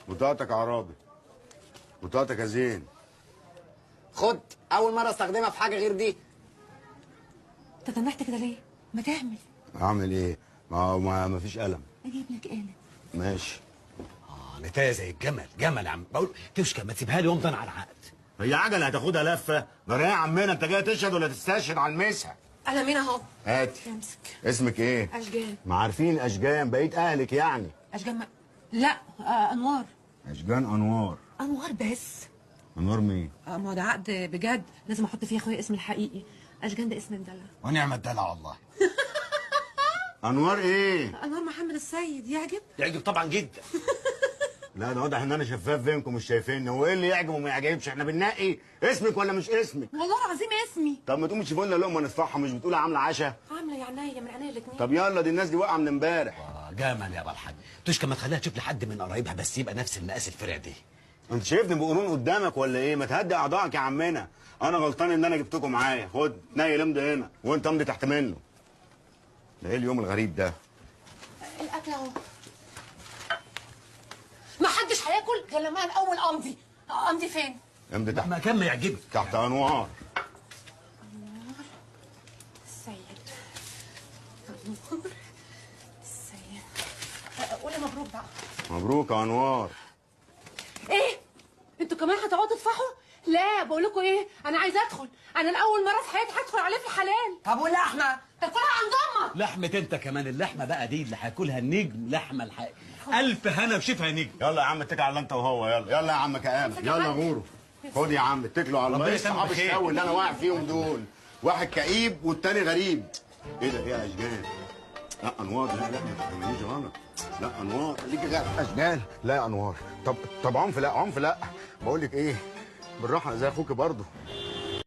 بطاقتك عرابي، بطاقتك يا زين. خد، اول مره استخدمها في حاجه غير دي. انت تنحت كده ليه؟ ما تعمل. اعمل ايه؟ ما فيش قلم. اجيب لك قلم. ماشي. نتاية زي الجمل، جمل يا عم. بقول تشكى ما تسيبها لي وامضي على العقد. هي عجله هتاخدها لفه؟ جرى يا عمنا، انت جاي تشهد ولا تستشهد على المسها؟ انا مين اهو؟ هاتي. امسك. اسمك ايه؟ اشجان. ما عارفين اشجان، بقيت اهلك يعني. اشجان لا، انوار. اشجان انوار. انوار بس. انوار مين؟ ما هو ده عقد بجد، لازم احط فيه اخويا اسم الحقيقي. اشجان ده اسم الدلع. ونعم الدلع والله. انوار ايه؟ انوار محمد السيد. يعجب؟ يعجب طبعا جدا. لا ده واضح ان انا شفاف بينكم، مش شايفيني. هو ايه اللي يعجب وما يعجبش؟ احنا بننقي اسمك ولا مش اسمك؟ والله العظيم اسمي. طب ما تقومي تشوفوا لنا لقمه نصفعها، مش بتقولي عامله عشاء؟ عامله يا عينيا، من عينيا الاثنين. طب يلا، دي الناس دي واقعه من امبارح. جمل يا ابو الحاج. تشكى ما تخليها تشوف لي حد من قرايبها بس يبقى نفس المقاس الفرع دي. انت شايفني بقرون قدامك ولا ايه؟ ما تهدي اعضائك يا عمنا. انا غلطان ان انا جبتكم معايا. خد نايل امضي هنا وانت امضي تحت منه. ده ايه اليوم الغريب ده؟ الاكل اهو. ما حدش هياكل غير لما انا الاول امضي. امضي فين؟ امضي تحت. مكان ما يعجبك. تحت انوار. انوار السيد. انوار السيد. قولي مبروك بقى. مبروك يا انوار. ايه؟ انتوا كمان هتقعدوا تفحوا؟ لا، بقول لكم ايه، انا عايزه ادخل. انا لاول مره في حياتي هدخل عليه في الحلال. طب واللحمه؟ تاكلها عن ضمك. لحمة انت كمان. اللحمة بقى دي اللي هياكلها النجم. لحمة الحقيقة. الف هنا وشفها نجم. يلا يا عم اتكل على انت وهو. يلا يلا يا عم كامل. يلا غوروا. خد يا عم اتكلوا على الله. ربنا ايه يسلمك صحاب بخير. الشاوي اللي انا واقع فيهم دول؟ واحد كئيب والتاني غريب. ايه ده؟ ايه يا اشجان؟ لا انوار، لا لا ما تفهمنيش غلط. لا انوار خليكي غير اشجان. لا يا انوار. طب عنف لا، عنف لا. بقول لك ايه، بالراحه زي اخوك برضه.